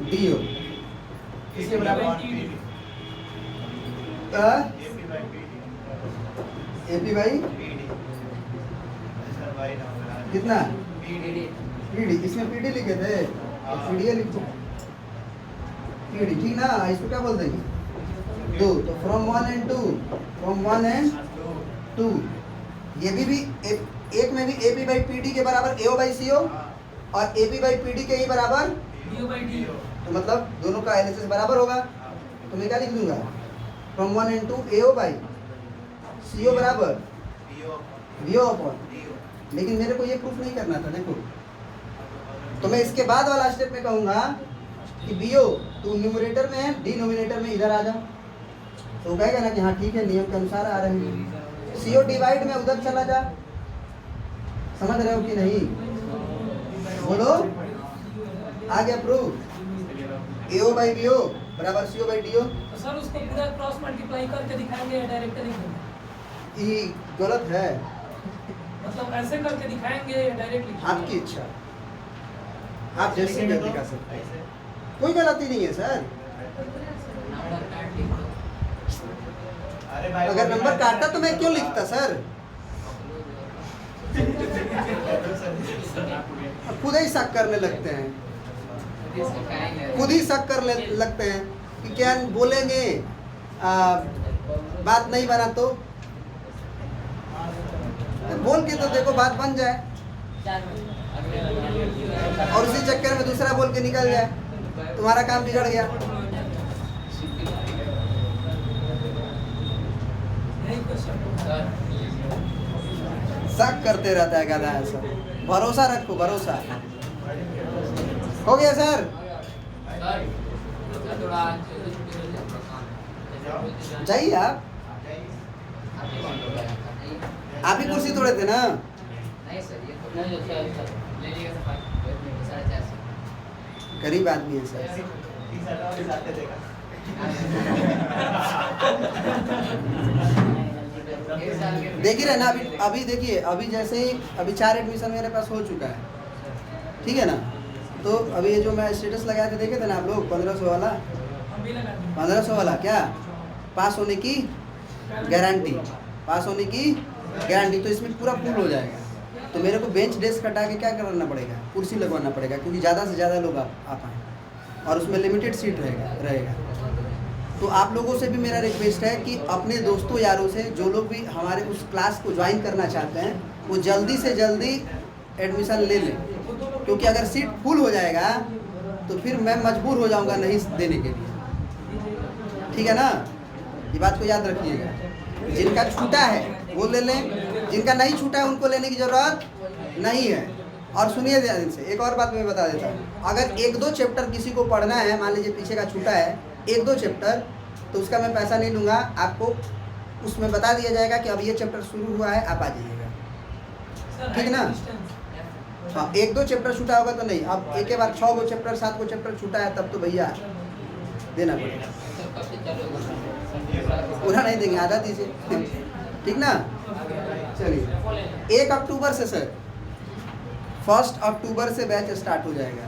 DO किसके बराबर? AP बाई कितना? PD। इसमें PD लिखे थे, PD लिखो, PD ठीक ना? इसको क्या बोल देंगे? 2। तो फ्रॉम 1 and 2 ये भी एक में भी AP बाई PD के बराबर AO बाई CO और AP बाई PD के ही बराबर DO बाई DO। तो मतलब दोनों का LHS बराबर होगा। तो मैं क्या लिख दूंगा? From 1 and 2 AO by CO बराबर BO अपॉन। लेकिन मेरे को ये प्रूफ नहीं करना था, देखो। तो मैं इसके बाद वाला स्टेप में कहूंगा कि BO तू न्यूमरेटर में है, डिनोमिनेटर में इधर आ जा। तो वो कहेगा ना कि हाँ ठीक है, नियम के अनुसार आ रहे हैं। CO डिवाइड में उधर चला जा। समझ रहे हो कि नहीं? बोलो, आ गया प्रूफ? AO बाई BO बराबर CO बाई DO। तो सर उसको पूरा क्रॉस मल्टीप्लाई करके दिखाएंगे या डायरेक्ट लिखेंगे? ये गलत है, मतलब ऐसे करके दिखाएंगे या डायरेक्ट लिखेंगे? आपकी इच्छा, आप जैसे भी दिखा सकते हैं, कोई गलती नहीं है सर। अगर नंबर काटता तो मैं क्यों लिखता सर? खुद ही शक करने लगते हैं, लगते हैं कि क्या बोलेंगे, बात नहीं बना तो बोल के तो देखो बात बन जाए, और उसी चक्कर में दूसरा बोल के निकल जाए, तुम्हारा काम बिगड़ गया। शक करते रहता है गधा ऐसा। भरोसा रखो, भरोसा। हो गया सर? थोड़ा चाहिए आप ही कुर्सी तोड़े थे ना? नहीं सर, ये तो नहीं ले लीजिएगा सफाई 450। गरीब आदमी है सर। देख ही रहे ना, अभी देखिए, अभी जैसे ही अभी 4 एडमिशन मेरे पास हो चुका है, ठीक है ना? तो अभी ये जो मैं स्टेटस लगाया था देखे थे ना आप लोग, 1500 वाला, 1500 वाला क्या पास होने की गारंटी, पास होने की गारंटी। तो इसमें पूरा फुल हो जाएगा। तो मेरे को बेंच डेस्क हटा के क्या करना पड़ेगा, कुर्सी लगवाना पड़ेगा, क्योंकि ज़्यादा से ज़्यादा लोग आ पाएँ और उसमें लिमिटेड सीट रहेगा। तो आप लोगों से भी मेरा रिक्वेस्ट है कि अपने दोस्तों यारों से, जो लोग भी हमारे उस क्लास को ज्वाइन करना चाहते हैं, वो जल्दी से जल्दी एडमिशन ले लें, क्योंकि अगर सीट फुल हो जाएगा तो फिर मैं मजबूर हो जाऊंगा नहीं देने के लिए, ठीक है ना? ये बात को याद रखिएगा। जिनका छूटा है वो ले लें, जिनका नहीं छूटा है उनको लेने की ज़रूरत नहीं है। और सुनिए ध्यान से, एक और बात मैं बता देता हूँ, अगर 1-2 चैप्टर किसी को पढ़ना है, मान लीजिए पीछे का छूटा है 1-2 चैप्टर, तो उसका मैं पैसा नहीं लूँगा। आपको उसमें बता दिया जाएगा कि अब ये चैप्टर शुरू हुआ है, आप आ जाइएगा, ठीक ना? हाँ, 1-2 चैप्टर छूटा होगा तो नहीं। अब एक बार 6 चैप्टर 7 चैप्टर छूटा है, तब तो भैया देना पड़ेगा। पूरा नहीं देंगे, आधा दीजिए, ठीक ना? चलिए 1 अक्टूबर से सर, 1 अक्टूबर से बैच स्टार्ट हो जाएगा।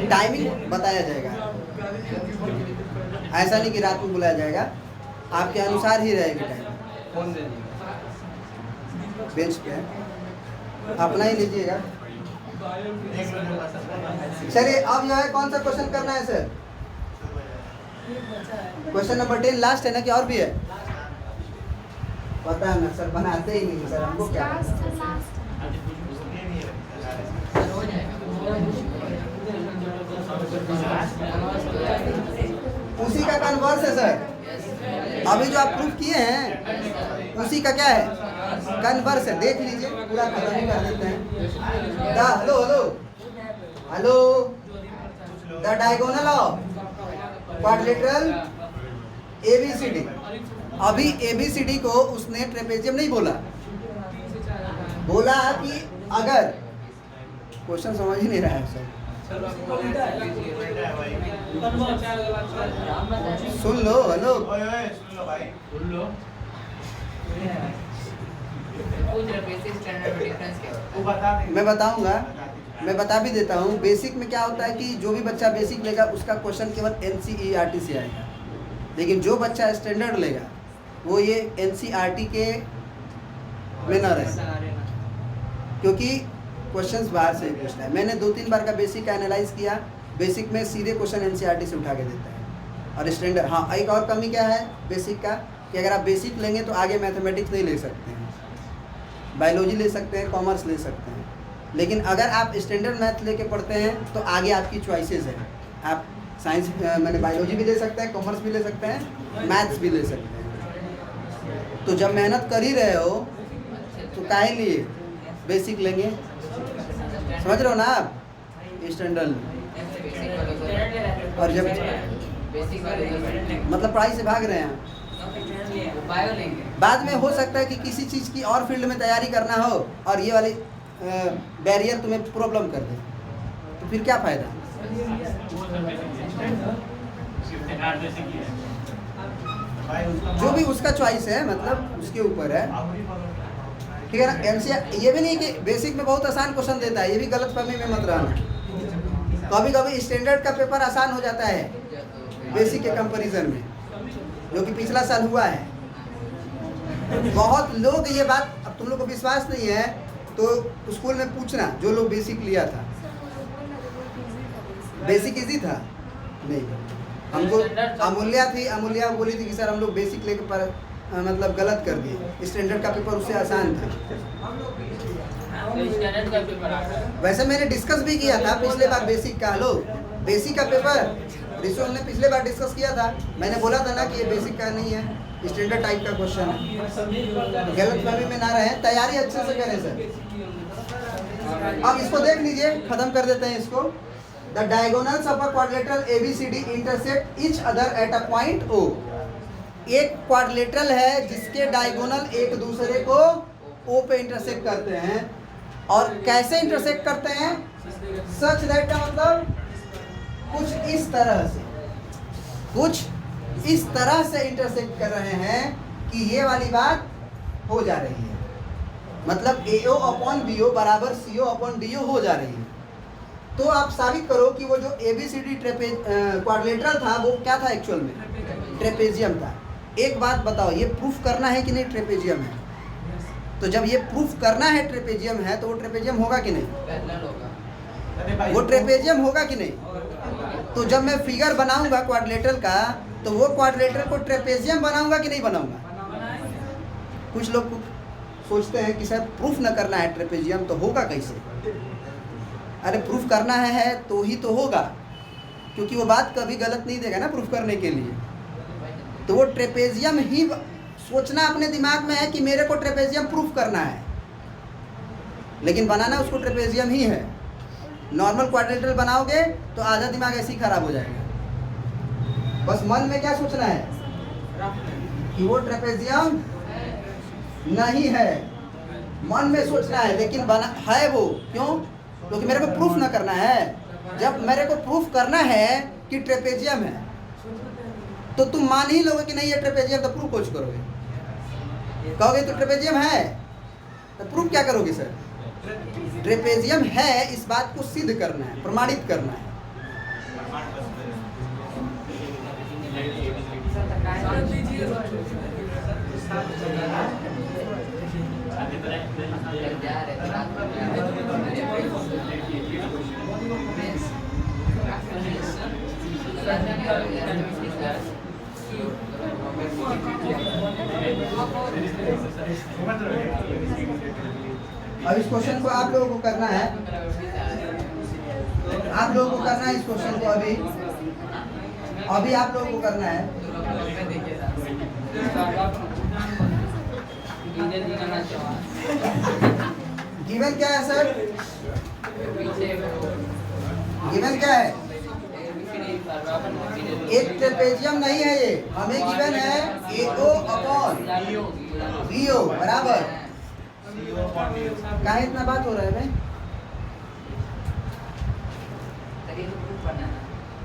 टाइमिंग बताया जाएगा, ऐसा नहीं कि रात को बुलाया जाएगा, आपके अनुसार ही रहेगी टाइम। फोन दे बेंच पे अपना ही लीजिएगा। चलिए अब जो है कौन सा क्वेश्चन करना है सर? क्वेश्चन नंबर 10 लास्ट है ना, कि और भी है? पता है ना सर, बनाते ही नहीं सर, हमको क्या उसी का कन्वर्स है सर। अभी जो आप प्रूफ किए हैं उसी का क्या है, कन्वर्स है। देख लीजिए, पूरा खत्म ही कर देते हैं। Hello the diagonal of quadrilateral ABCD। अभी ABCD को उसने ट्रेपेजियम नहीं बोला, बोला कि अगर क्वेश्चन समझ ही नहीं रहा है सर। सुन लो, हेलो मैं बताऊंगा, मैं बता भी देता हूँ। बेसिक में क्या होता है कि जो भी बच्चा बेसिक लेगा उसका क्वेश्चन केवल NCERT से आएगा, लेकिन जो बच्चा स्टैंडर्ड लेगा वो ये NCERT के में न रहे, क्योंकि क्वेश्चंस बाहर से पूछना है। मैंने 2-3 बार का बेसिक का एनालाइज किया, बेसिक में सीधे क्वेश्चन NCERT से उठा के देता है। और स्टैंडर्ड, हाँ एक और कमी क्या है बेसिक का, कि अगर आप बेसिक लेंगे तो आगे मैथमेटिक्स नहीं ले सकते हैं, बायोलॉजी ले सकते हैं, कॉमर्स ले सकते हैं। लेकिन अगर आप स्टैंडर्ड मैथ लेके पढ़ते हैं तो आगे आपकी चॉइसेस हैं, आप साइंस मैंने बायोलॉजी भी ले सकते हैं, कॉमर्स भी ले सकते हैं, मैथ्स भी ले सकते हैं। तो जब मेहनत कर ही रहे हो तो काहे लिए बेसिक लेंगे, समझ रहे हो ना आप? स्टैंडर्ड और जब मतलब पढ़ाई से भाग रहे हैं, बाद में हो सकता है कि किसी चीज़ की और फील्ड में तैयारी करना हो और ये वाली बैरियर तुम्हें प्रॉब्लम कर दे, तो फिर क्या फ़ायदा? जो भी उसका चॉइस है, मतलब उसके ऊपर है, ठीक है ना? NCERT ये भी नहीं कि बेसिक में बहुत आसान क्वेश्चन देता है, ये भी गलत फहमी में मत रहना। कभी कभी स्टैंडर्ड का पेपर आसान हो जाता है बेसिक के कंपैरिजन में, जो कि पिछला साल हुआ है। बहुत लोग ये बात, अब तुम लोग को विश्वास नहीं है तो स्कूल में पूछना, जो लोग बेसिक लिया था। बेसिक इजी था? नहीं, हमको अमूल्या बोली थी कि सर हम लोग बेसिक लेके पर मतलब गलत कर दिए, स्टैंडर्ड का पेपर उससे आसान था। वैसे मैंने डिस्कस भी किया था पिछले बार बेसिक का। हेलो, बेसिक का पेपर ऋषु हमने पिछले बार डिस्कस किया था, मैंने बोला था ना कि ये बेसिक का नहीं है, स्टैंडर्ड टाइप का क्वेश्चन है, गलतफहमी में ना रहे, तैयारी अच्छे से करें सर। अब इसको देख लीजिए, खत्म कर देते हैं इसको। The diagonals of a quadrilateral ABCD intersect each other at a point O। एक क्वाड्रिलेटरल है जिसके डायगोनल एक दूसरे को O पे इंटरसेक्ट करते हैं, और कैसे इंटरसेक्ट करते हैं? सच दैट का मतलब कुछ इस तरह से, कुछ इस तरह से इंटरसेक्ट कर रहे हैं कि ये वाली बात हो जा रही है, मतलब AO अपॉन BO बराबर CO अपॉन DO हो जा रही है। तो आप साबित करो कि वो जो ABCD क्वाड्रिलेटरल था वो क्या था एक्चुअल में? ट्रेपेजियम था। एक बात बताओ, ये प्रूफ करना है कि नहीं ट्रेपेजियम है? तो जब ये प्रूफ करना है ट्रेपेजियम है, तो वो ट्रेपेजियम होगा कि नहीं? वो ट्रेपेजियम होगा कि नहीं? तो जब मैं फिगर बनाऊंगा क्वाड्रिलेटरल का, तो वो क्वाड्रिलेटरल को ट्रेपेजियम बनाऊंगा कि नहीं बनाऊंगा? कुछ लोग सोचते हैं कि सर प्रूफ न करना है ट्रेपेजियम, तो होगा कैसे? अरे प्रूफ करना है तो ही तो होगा, क्योंकि वो बात कभी गलत नहीं देगा ना प्रूफ करने के लिए। तो वो ट्रेपेजियम ही सोचना अपने दिमाग में है कि मेरे को ट्रेपेजियम प्रूफ करना है, लेकिन बनाना उसको ट्रेपेजियम ही है। नॉर्मल क्वाड्रिलेटरल बनाओगे तो आधा दिमाग ऐसे ही खराब हो जाएगा। बस मन में क्या सोचना है कि वो ट्रेपेजियम नहीं है, मन में सोचना है, लेकिन बना है वो। क्यों? क्योंकि मेरे को प्रूफ ना करना है। जब मेरे को प्रूफ करना है कि ट्रेपेजियम है, तो तुम मान ही लोगे कि नहीं ये ट्रेपेजियम, तो प्रूफ कुछ करोगे? कहोगे तो ट्रेपेजियम है, तो प्रूफ क्या करोगे सर? ट्रेपेजियम है इस बात को सिद्ध करना है, प्रमाणित करना है। अब इस क्वेश्चन को आप लोगों को करना है, आप लोगों को करना है इस क्वेश्चन को। अभी आप लोगों को करना है। गिवन क्या है सर? गिवन क्या है? एक ट्रेपेजियम नहीं है ये, हमें गिवन है AO अपॉन BO बराबर। कहाँ इतना बात हो रहा है भाई?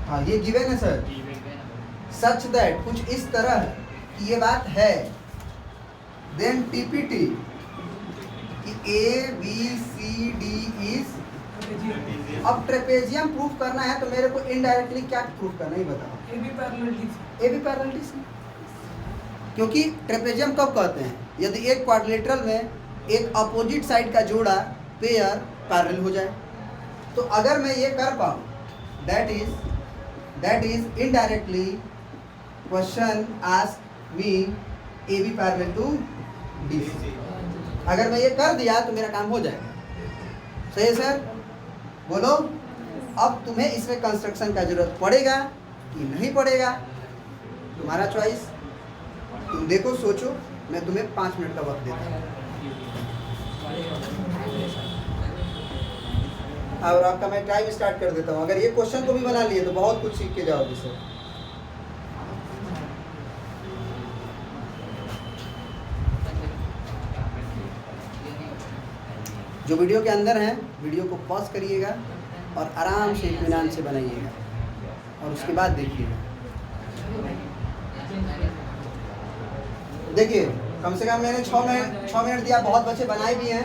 हाँ ये गिवन है सर। सच दैट कुछ इस तरह कि ये बात है, देन TPT कि ABCD इज। अब ट्रेपेजियम प्रूफ करना है तो मेरे को इनडायरेक्टली क्या प्रूफ करना है बताओ? AB parallel DC। क्योंकि ट्रेपेजियम कब कहते हैं? यदि एक क्वाड्रिलेटरल में एक अपोजिट साइड का जोड़ा पेयर पैरेलल हो जाए। तो अगर मैं ये कर पाऊँ, that is indirectly question ask me AB parallel to DC। अगर मैं ये कर दिया तो मेरा काम हो जाएगा। सही है सर? बोलो अब तुम्हें इसमें कंस्ट्रक्शन का जरूरत पड़ेगा कि नहीं पड़ेगा, तुम्हारा चॉइस। तुम देखो, सोचो, मैं तुम्हें 5 मिनट का वक्त देता हूँ। और आपका मैं टाइम स्टार्ट कर देता हूँ। अगर ये क्वेश्चन को भी बना लिए तो बहुत कुछ सीख के जाओगे सर। जो वीडियो के अंदर हैं, वीडियो को पॉज करिएगा और आराम से इत्मीनान से बनाइएगा और उसके बाद देखिएगा। देखिए कम से कम मैंने 6 मिनट दिया। बहुत बच्चे बनाए भी हैं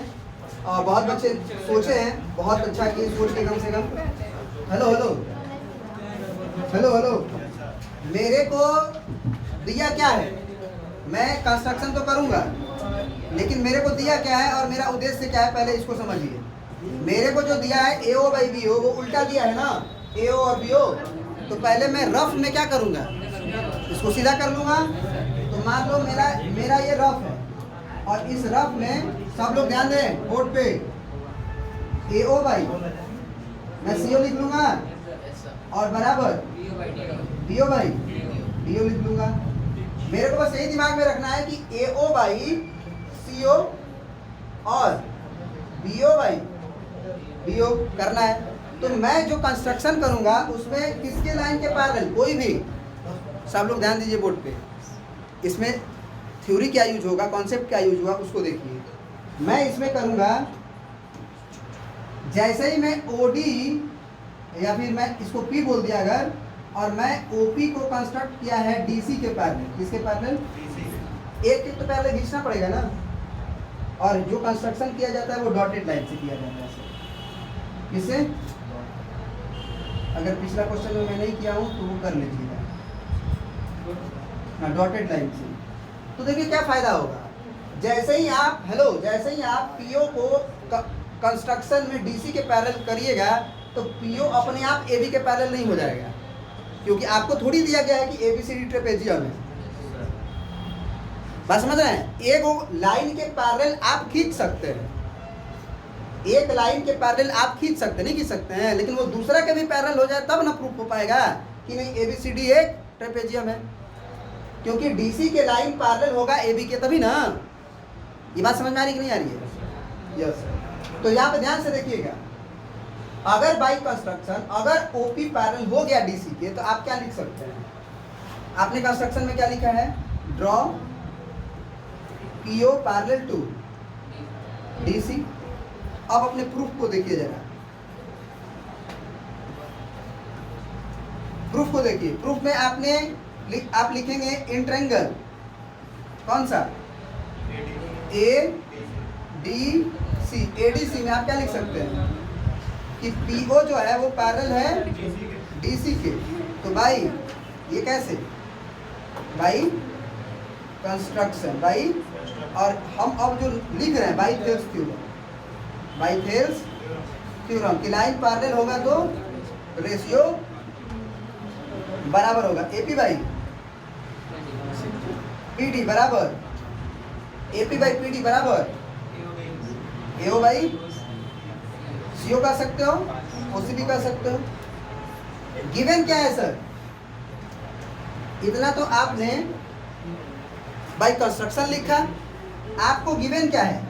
और बहुत बच्चे सोचे हैं, बहुत अच्छा किए सोच के। कम से come hello hello hello hello, मेरे को दिया क्या है? मैं कंस्ट्रक्शन तो करूँगा, लेकिन मेरे को दिया क्या है और मेरा उद्देश्य क्या है, पहले इसको समझिए। मेरे को जो दिया है AO/BO, वो उल्टा दिया है ना, AO और BO। तो पहले मैं रफ में क्या करूँगा? इसको सीधा कर लूँगा। तो मान लो मेरा ये रफ है, और इस रफ में सब लोग ध्यान दें बोर्ड पे, AO बाई मैं CO लिख लूँगा और बराबर BO बाई DO लिख लूँगा। मेरे को बस यही दिमाग में रखना है कि AO बाई CO और BO बाई BO करना है। तो मैं जो कंस्ट्रक्शन करूंगा उसमें किसके लाइन के पैरेलल, कोई भी, सब लोग ध्यान दीजिए बोर्ड पे, इसमें थ्योरी क्या यूज होगा, कॉन्सेप्ट क्या यूज हुआ उसको देखिए। मैं इसमें करूंगा, जैसे ही मैं OD या फिर मैं इसको P बोल दिया अगर, और मैं OP को कंस्ट्रक्ट किया है DC के पैरेलल, किसके पैरेलल, एक तो पैरेलल खींचना पड़ेगा ना, और जो कंस्ट्रक्शन किया जाता है वो डॉटेड लाइन से किया जाता है। किससे? अगर पिछला क्वेश्चन में मैं नहीं किया हूँ तो वो कर लीजिएगा, हाँ, डॉटेड लाइन से। तो देखिए क्या फायदा होगा, जैसे ही आप जैसे ही आप PO को कंस्ट्रक्शन में DC के पैरेलल करिएगा तो PO अपने आप AB के पैरेलल नहीं हो जाएगा, क्योंकि आपको थोड़ी दिया गया है कि ABCD ट्रेपेजियम है। बात समझ रहे हैं? एक लाइन के पैरेलल आप खींच सकते हैं, एक लाइन के पैरेलल आप खींच सकते नहीं खींच सकते हैं, लेकिन वो दूसरा के भी पैरेलल हो जाए तब ना प्रूफ हो पाएगा कि नहीं ABCD एक ट्रेपेजियम है, क्योंकि DC के लाइन पैरेलल होगा AB के तभी ना। ये बात समझ में आ रही कि नहीं आ रही है? यस। तो यहाँ पे ध्यान से देखिएगा, अगर बाई कंस्ट्रक्शन अगर OP पैरेलल हो गया DC के तो आप क्या लिख सकते हैं? आपने कंस्ट्रक्शन में क्या लिखा है? Draw PO parallel to DC। अब अपने प्रूफ को देखिए जरा, प्रूफ को देखिए। प्रूफ में आप लिखेंगे इन ट्रायंगल, कौन सा? ADC। ADC में आप क्या लिख सकते हैं कि PO जो है वो पैरेलल है DC के। तो भाई ये कैसे? बाई कंस्ट्रक्शन, बाई, और हम अब जो लिख रहे हैं by Thales theorem, by Thales theorem की लाइन पैरेलल होगा तो रेशियो बराबर होगा AP बाई PD बराबर AP बाई PD बराबर AO बाई CO कर सकते हो, OC भी कर सकते हो। गिवन क्या है सर? इतना तो आपने बाई कंस्ट्रक्शन लिखा, आपको गिवन क्या है?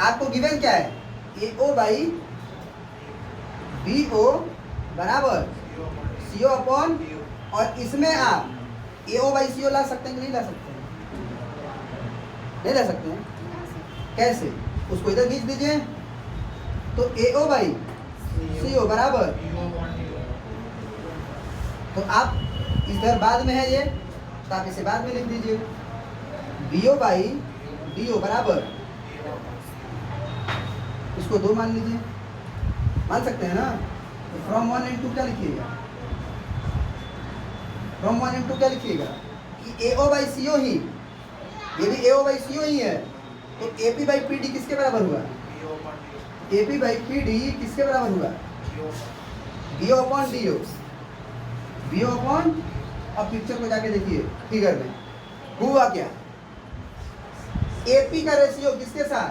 आपको गिवन क्या है? AO बाई BO बराबर CO अपॉन, और इसमें आप AO बाई CO ला सकते हैं कि नहीं ला सकते हैं? नहीं ला सकते हैं। कैसे? उसको इधर खींच दीजिए तो AO बाई CO बराबर, तो आप इधर बाद में है ये, तो आप इसे बाद में लिख दीजिए। BO बाई DO बराबर, इसको 2 मान लीजिए, मान सकते हैं ना। तो फ्रॉम 1 into क्या लिखिएगा? फ्रॉम 1 into क्या लिखिएगा कि AO बाई CO ही, ये भी AO बाई CO ही है, तो AP बाई PD किसके बराबर हुआ? AP बाई PD किसके बराबर हुआ? BO upon DO, BO upon. अब पिक्चर को जाके देखिए फिगर में हुआ क्या? AP का रेशियो किसके साथ?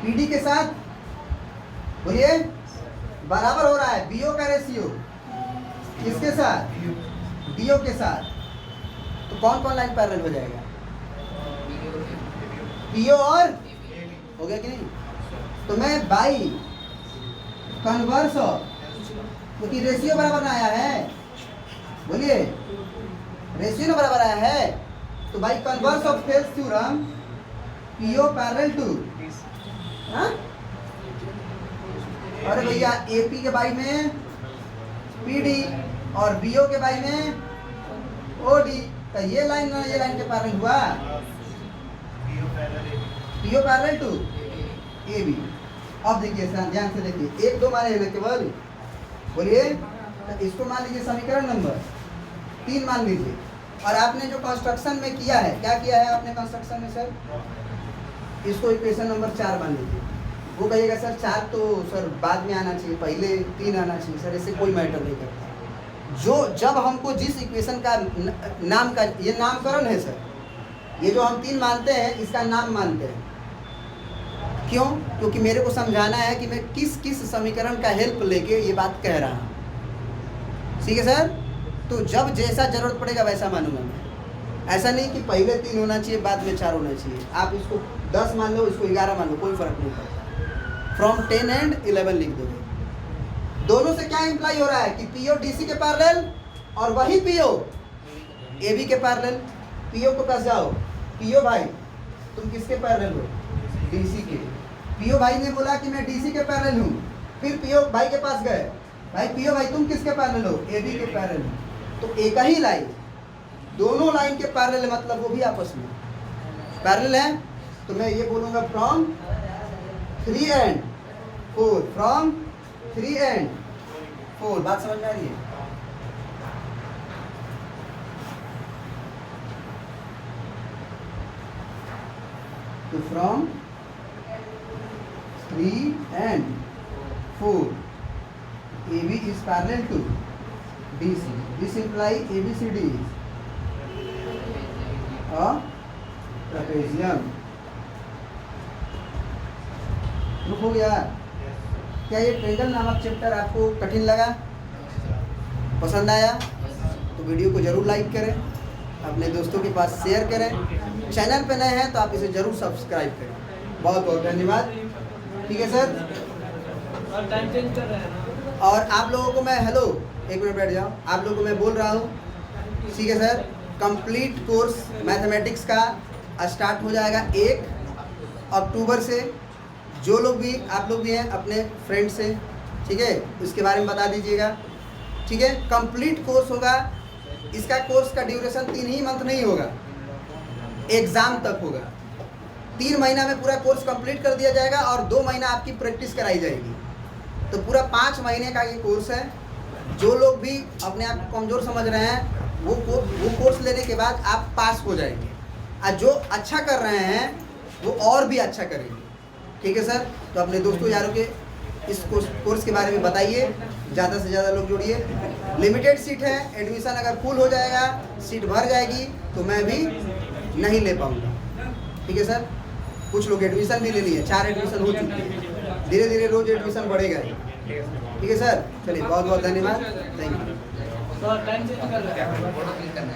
PD के साथ, बोलिए, बराबर हो रहा है। BO का रेशियो किसके साथ? DO के साथ। तो कौन कौन लाइन पैरेलल हो जाएगा? PO और, हो गया कि नहीं? तो मैं बाई कन्वर्स ऑफ, क्योंकि रेशियो बराबर आया है, बोलिए, रेशियो बराबर आया है, तो by converse of Thales theorem PO parallel to, हाँ? अरे भैया AP के बाई में PD और BO के बाई में OD, तो ये लाइन ना ये लाइन के पैरेलल हुआ, PO पैरेलल टू AB। अब देखिए ध्यान से देखिए, 1 2 माने हैं ना केवल, बोलिए, तो इसको मान लीजिए समीकरण नंबर 3 मान लीजिए। और आपने जो कंस्ट्रक्शन में किया है, क्या किया है आपने कंस्ट्रक्शन में सर? इसको इक्वेशन नंबर 4 मान लीजिए। वो कहिएगा सर 4 तो सर बाद में आना चाहिए, पहले 3 आना चाहिए सर, इससे कोई मैटर नहीं करता। जो जब हमको जिस इक्वेशन का नाम का, ये नामकरण है सर, ये जो हम 3 मानते हैं इसका नाम मानते हैं। क्यों? क्योंकि मेरे को समझाना है कि मैं किस किस समीकरण का हेल्प लेके ये बात कह रहा हूँ। ठीक है सर? तो जब जैसा जरूरत पड़ेगा वैसा मानूंगा मैं। ऐसा नहीं कि पहले 3 होना चाहिए बाद में 4 होना चाहिए। आप इसको 10 मान लो, इसको 11 मान लो, कोई फर्क नहीं पड़ता। फ्रॉम 10 एंड 11 लिख दोगे। दोनों से क्या इम्प्लाई हो रहा है कि पीओ डीसी के पैरेलल और वही पीओ एबी के पैरेलल। पीओ के पास जाओ, पीओ भाई तुम किसके पैरेलल हो? डीसी के। पीओ भाई ने बोला कि मैं डीसी के पैरेलल हूँ। फिर पीओ भाई के पास गए, भाई पीओ भाई तुम किसके पैरेलल हो? एबी के पैरेलल। तो एक ही लाइन, दोनों लाइन के पैरेलल मतलब वो भी आपस में पैरेलल है। तो मैं ये बोलूँगा फ्रॉम 3 एंड 4, फ्रॉम 3 एंड 4। बात समझ में आ रही है? तो from 3 and 4 AB is parallel to DC. This implies ABCD is a trapezium. Proof हो गया? क्या ये ट्रेंगल नामक चैप्टर आपको कठिन लगा? पसंद आया? तो वीडियो को जरूर लाइक करें, अपने दोस्तों के पास शेयर करें। चैनल पे नए हैं तो आप इसे जरूर सब्सक्राइब करें। बहुत बहुत धन्यवाद। ठीक है सर। और टाइम चेंज कर रहे हैं ना। और आप लोगों को मैं हेलो, एक मिनट बैठ जाओ। आप लोगों को मैं बोल रहा हूँ, ठीक है सर, कंप्लीट कोर्स मैथमेटिक्स का स्टार्ट हो जाएगा 1 अक्टूबर से। जो लोग भी आप लोग भी हैं अपने फ्रेंड से, ठीक है, उसके बारे में बता दीजिएगा। ठीक है, कंप्लीट कोर्स होगा। इसका कोर्स का ड्यूरेशन 3 ही मंथ नहीं होगा, एग्ज़ाम तक होगा। 3 महीना में पूरा कोर्स कंप्लीट कर दिया जाएगा और 2 महीना आपकी प्रैक्टिस कराई जाएगी। तो पूरा 5 महीने का ये कोर्स है। जो लोग भी अपने आप को कमज़ोर समझ रहे हैं वो कोर्स लेने के बाद आप पास हो जाएंगे, और जो अच्छा कर रहे हैं वो और भी अच्छा करेंगे। ठीक है सर। तो अपने दोस्तों यारों के इस कोर्स के बारे में बताइए, ज़्यादा से ज़्यादा लोग जोड़िए। लिमिटेड सीट है, एडमिशन अगर फुल हो जाएगा, सीट भर जाएगी तो मैं भी नहीं ले पाऊँगा। ठीक है सर। कुछ लोग एडमिशन भी ले लिए, 4 एडमिशन हो चुके हैं। धीरे धीरे रोज एडमिशन बढ़ेगा। ठीक है सर। चलिए बहुत बहुत धन्यवाद। Thank you. तो टाइम चेंज कर रहे हैं।